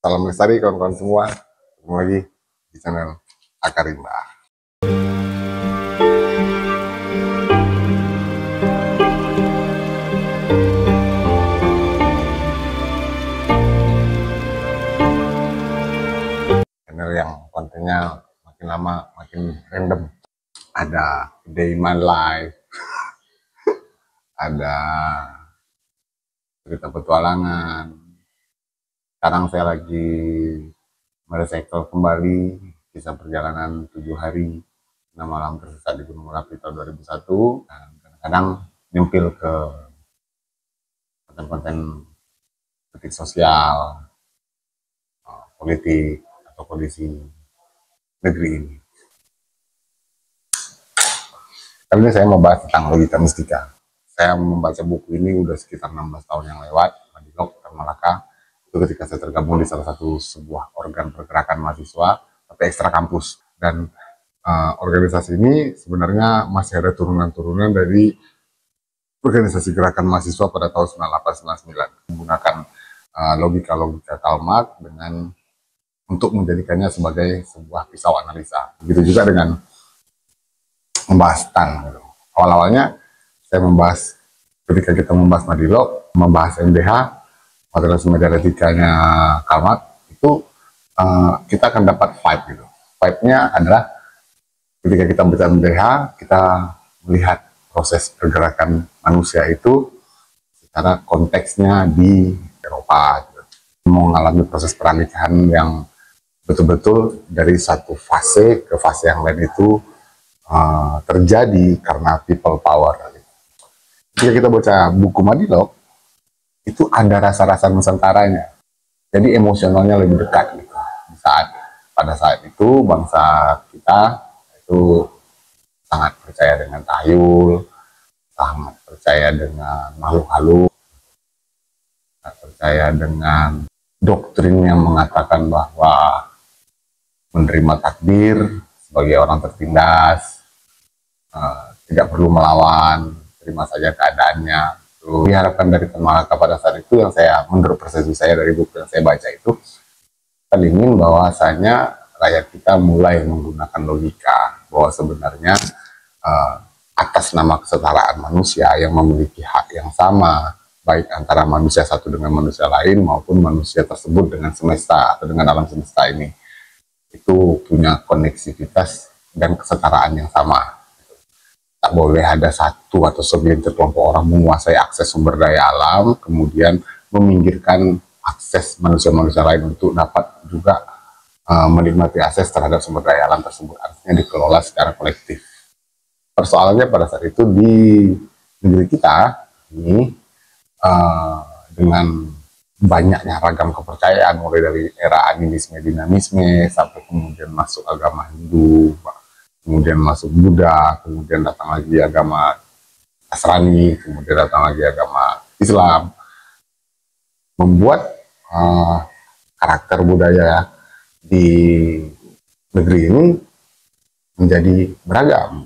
Salam lestari kawan-kawan semua. Ketemu lagi di channel Akarimba. Channel yang kontennya makin lama makin random. Ada Day My Life, ada cerita petualangan. Sekarang saya lagi merecycle kembali kisah perjalanan 7 hari 6 malam tersesat di Gunung Merapi tahun 2001, dan kadang-kadang nyempil ke konten-konten kritik sosial, politik, atau kondisi negeri ini. Kali ini saya mau bahas tentang logika mistika. Saya membaca buku ini udah sekitar 16 tahun yang lewat, Madilog dan Malaka. Itu ketika saya tergabung di salah satu sebuah organ pergerakan mahasiswa, tapi ekstra kampus. Dan organisasi ini sebenarnya masih ada turunan-turunan dari organisasi gerakan mahasiswa pada tahun 98-99, menggunakan logika-logika Karl Marx dengan untuk menjadikannya sebagai sebuah pisau analisa. Begitu juga dengan membahas STAN. Gitu. Awal-awalnya saya membahas, ketika kita membahas Madilog, membahas MDH, materialisme dialektikanya Karl Marx, itu kita akan dapat vibe gitu. Vibe-nya adalah ketika kita baca MDH, kita melihat proses pergerakan manusia itu secara konteksnya di Eropa, gitu. Mengalami proses pernikahan yang betul-betul dari satu fase ke fase yang lain itu terjadi karena people power. Jika kita baca buku Madilog, itu ada rasa-rasa nusantaranya, jadi emosionalnya lebih dekat gitu. Pada saat itu bangsa kita itu sangat percaya dengan tahayul, sangat percaya dengan makhluk halus, sangat percaya dengan doktrin yang mengatakan bahwa menerima takdir sebagai orang tertindas, tidak perlu melawan, terima saja keadaannya. Diharapkan dari Tan Malaka pada saat itu, yang saya, menurut persepsi saya dari buku yang saya baca itu, kan ingin bahwasanya rakyat kita mulai menggunakan logika bahwa sebenarnya atas nama kesetaraan manusia yang memiliki hak yang sama, baik antara manusia satu dengan manusia lain maupun manusia tersebut dengan semesta atau dengan alam semesta ini, itu punya koneksivitas dan kesetaraan yang sama. Tak boleh ada satu atau segelintir kelompok orang menguasai akses sumber daya alam, kemudian meminggirkan akses manusia-manusia lain untuk dapat juga menikmati akses terhadap sumber daya alam tersebut. Artinya dikelola secara kolektif. Persoalannya pada saat itu di negeri kita ini dengan banyaknya ragam kepercayaan, mulai dari era animisme, dinamisme, sampai kemudian masuk agama Hindu, kemudian masuk Buddha, kemudian datang lagi agama Nasrani, kemudian datang lagi agama Islam, membuat karakter budaya di negeri ini menjadi beragam.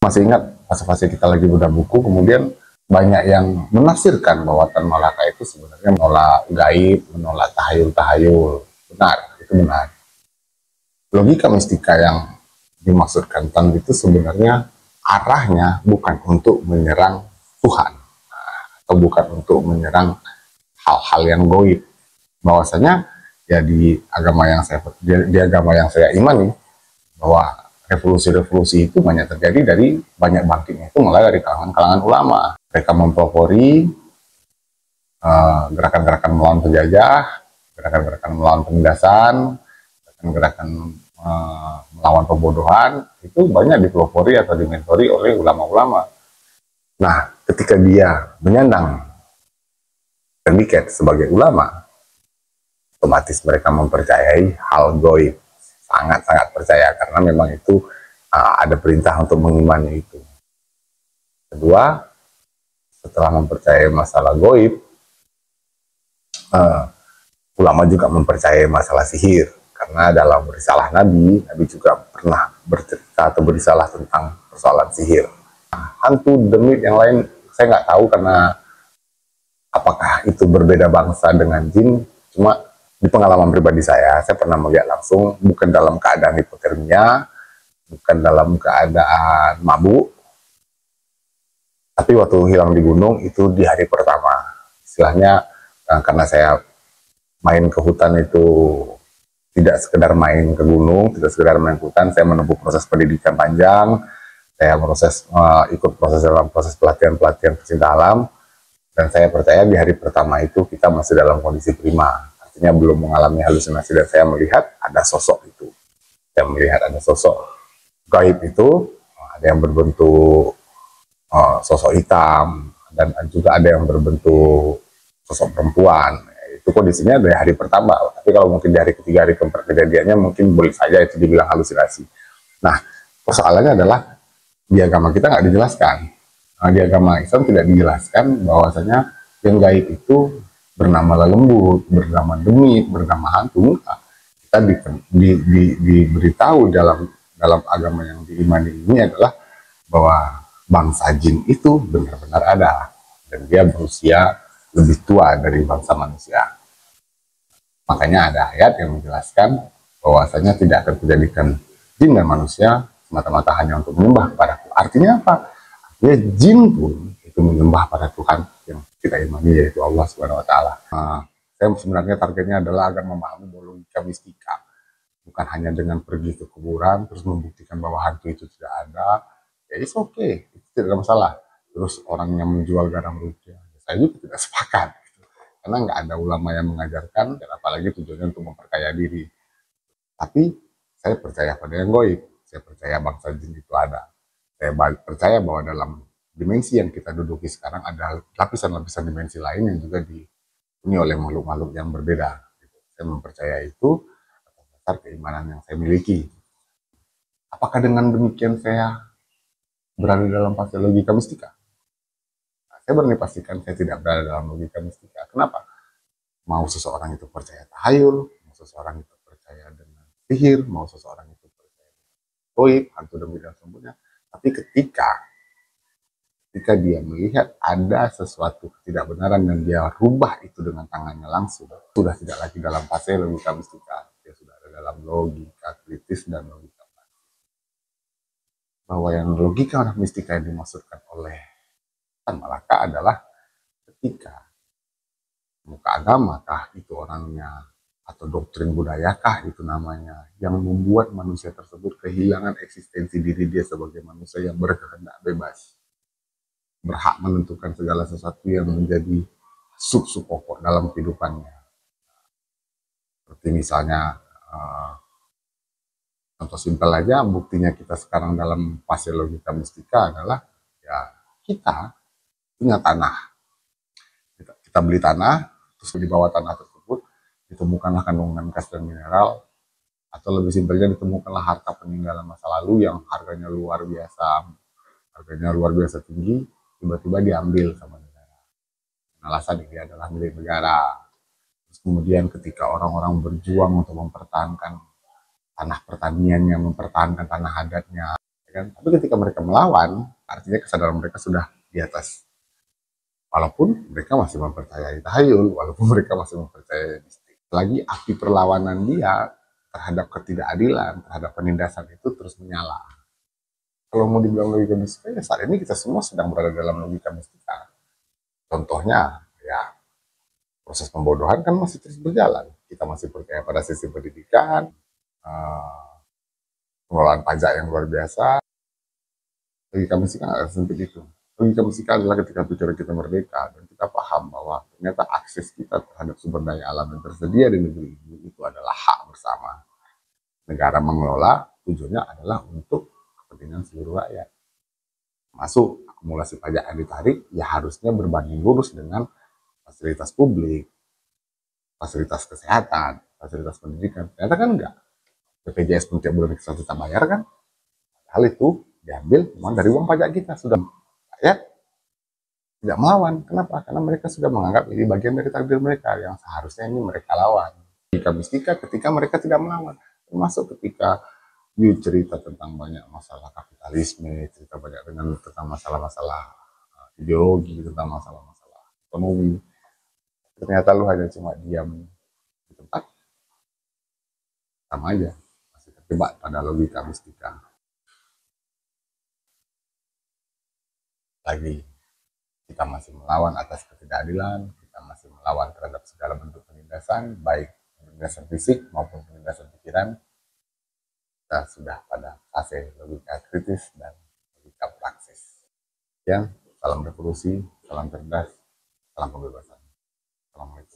Masih ingat fase-fase kita lagi bedah buku, kemudian banyak yang menafsirkan bahwa Tan Malaka itu sebenarnya menolak gaib, menolak tahayul-tahayul. Benar, itu benar. Logika mistika yang dimaksudkan Tan itu sebenarnya arahnya bukan untuk menyerang Tuhan, atau bukan untuk menyerang hal-hal yang goib. Bahwasanya ya di agama yang saya imani, bahwa revolusi-revolusi itu banyak terjadi dari banyak bangkitnya itu mulai dari kalangan-kalangan ulama. Mereka mempelopori gerakan-gerakan melawan penjajah, gerakan-gerakan melawan penindasan, gerakan-gerakan melawan pembodohan, itu banyak dipelopori atau dimentori oleh ulama-ulama. Nah, ketika dia menyandang predikat sebagai ulama, otomatis mereka mempercayai hal goib, sangat-sangat percaya, karena memang itu ada perintah untuk mengimani itu. Kedua, setelah mempercayai masalah goib, ulama juga mempercayai masalah sihir. Karena dalam risalah Nabi juga pernah bercerita atau berisalah tentang persoalan sihir. Hantu demit yang lain saya nggak tahu, karena apakah itu berbeda bangsa dengan jin. Cuma Di pengalaman pribadi saya pernah melihat langsung, bukan dalam keadaan hipotermia, bukan dalam keadaan mabuk, tapi waktu hilang di gunung itu di hari pertama. Istilahnya karena saya main ke hutan itu tidak sekedar main ke gunung, tidak sekedar main ke hutan, saya menempuh proses pendidikan panjang, saya ikut proses dalam proses pelatihan pecinta alam, dan saya percaya di hari pertama itu kita masih dalam kondisi prima, artinya belum mengalami halusinasi, dan saya melihat ada sosok itu, saya melihat ada sosok gaib itu, ada yang berbentuk sosok hitam, dan juga ada yang berbentuk sosok perempuan. Itu kondisinya dari hari pertama, tapi kalau mungkin dari ketiga, hari keempat kejadiannya mungkin boleh saja itu dibilang halusinasi. Nah, persoalannya adalah di agama kita nggak dijelaskan. Nah, di agama Islam tidak dijelaskan bahwasanya yang gaib itu bernama lembut, bernama demit, bernama hantu. Kita diberitahu dalam agama yang diimani ini adalah bahwa bangsa jin itu benar-benar ada, dan dia berusia lebih tua dari bangsa manusia. Makanya ada ayat yang menjelaskan bahwasanya tidak akan kujadikan jin dan manusia semata-mata hanya untuk menyembah kepadaku. Artinya apa? Artinya jin pun itu menyembah pada Tuhan yang kita imani, yaitu Allah Subhanahu Wa Taala. Saya sebenarnya targetnya adalah agar memahami logika mistika, bukan hanya dengan pergi ke kuburan terus membuktikan bahwa hantu itu tidak ada. Ya it's okay, itu tidak ada masalah. Terus orang yang menjual garam rupiah, saya juga tidak sepakat. Karena nggak ada ulama yang mengajarkan, dan apalagi tujuannya untuk memperkaya diri. Tapi saya percaya pada yang goib, saya percaya bangsa jin itu ada. Saya percaya bahwa dalam dimensi yang kita duduki sekarang ada lapisan-lapisan dimensi lain yang juga dihuni oleh makhluk-makhluk yang berbeda. Saya mempercayai itu atas dasar keimanan yang saya miliki. Apakah dengan demikian saya berada dalam fase logika mistika? Saya berani pastikan saya tidak berada dalam logika mistika. Kenapa? Mau seseorang itu percaya tahayul, mau seseorang itu percaya dengan sihir, mau seseorang itu percaya dengan goib, hantu dan sembunyi. Tapi ketika dia melihat ada sesuatu ketidakbenaran dan dia rubah itu dengan tangannya langsung, sudah tidak lagi dalam fase logika mistika, dia sudah ada dalam logika kritis dan logika. Bahwa yang logika mistika yang dimaksudkan oleh Malaka adalah ketika muka agama kah itu orangnya, atau doktrin budayakah itu namanya, yang membuat manusia tersebut kehilangan eksistensi diri dia sebagai manusia yang berkehendak bebas, berhak menentukan segala sesuatu yang menjadi sub-sub pokok dalam kehidupannya. Seperti misalnya contoh simpel aja, buktinya kita sekarang dalam fase logika mistika adalah ya kita punya tanah, kita beli tanah, terus di bawah tanah tersebut ditemukanlah kandungan gas dan mineral, atau lebih simpelnya ditemukanlah harta peninggalan masa lalu yang harganya luar biasa tinggi, tiba-tiba diambil sama negara. Alasan ini adalah milik negara. Terus kemudian ketika orang-orang berjuang untuk mempertahankan tanah pertaniannya, mempertahankan tanah adatnya, kan? Tapi ketika mereka melawan, artinya kesadaran mereka sudah di atas. Walaupun mereka masih mempercayai tahayul, walaupun mereka masih mempercayai mistik. Lagi api perlawanan dia terhadap ketidakadilan, terhadap penindasan itu terus menyala. Kalau mau dibilang logika mistika, ya saat ini kita semua sedang berada dalam logika mistika. Contohnya, ya proses pembodohan kan masih terus berjalan. Kita masih percaya pada sistem pendidikan, pengelolaan pajak yang luar biasa. Logika mistika nggak sempit itu. Logika mistika adalah ketika pikiran kita merdeka dan kita paham bahwa ternyata akses kita terhadap sumber daya alam yang tersedia di negeri ini itu adalah hak bersama. Negara mengelola tujuannya adalah untuk kepentingan seluruh rakyat. Masuk akumulasi pajak yang ditarik ya harusnya berbanding lurus dengan fasilitas publik, fasilitas kesehatan, fasilitas pendidikan. Ternyata kan enggak. BPJS pun tiap bulan kita bayar kan. Hal itu diambil cuma dari uang pajak kita. Sudah rakyat tidak melawan. Kenapa? Karena mereka sudah menganggap ini bagian dari takdir mereka yang seharusnya ini mereka lawan. Logika mistika ketika mereka tidak melawan. Termasuk ketika you cerita tentang banyak masalah kapitalisme, cerita banyak tentang masalah-masalah ideologi, tentang masalah-masalah ekonomi. Ternyata lu hanya cuma diam di tempat, sama aja, masih terjebak pada logika mistika. Lagi kita masih melawan atas ketidakadilan, kita masih melawan terhadap segala bentuk penindasan, baik penindasan fisik maupun penindasan pikiran. Kita sudah pada fase logika kritis dan logika praksis. Ya, salam revolusi, salam cerdas, salam kebebasan. Assalamualaikum.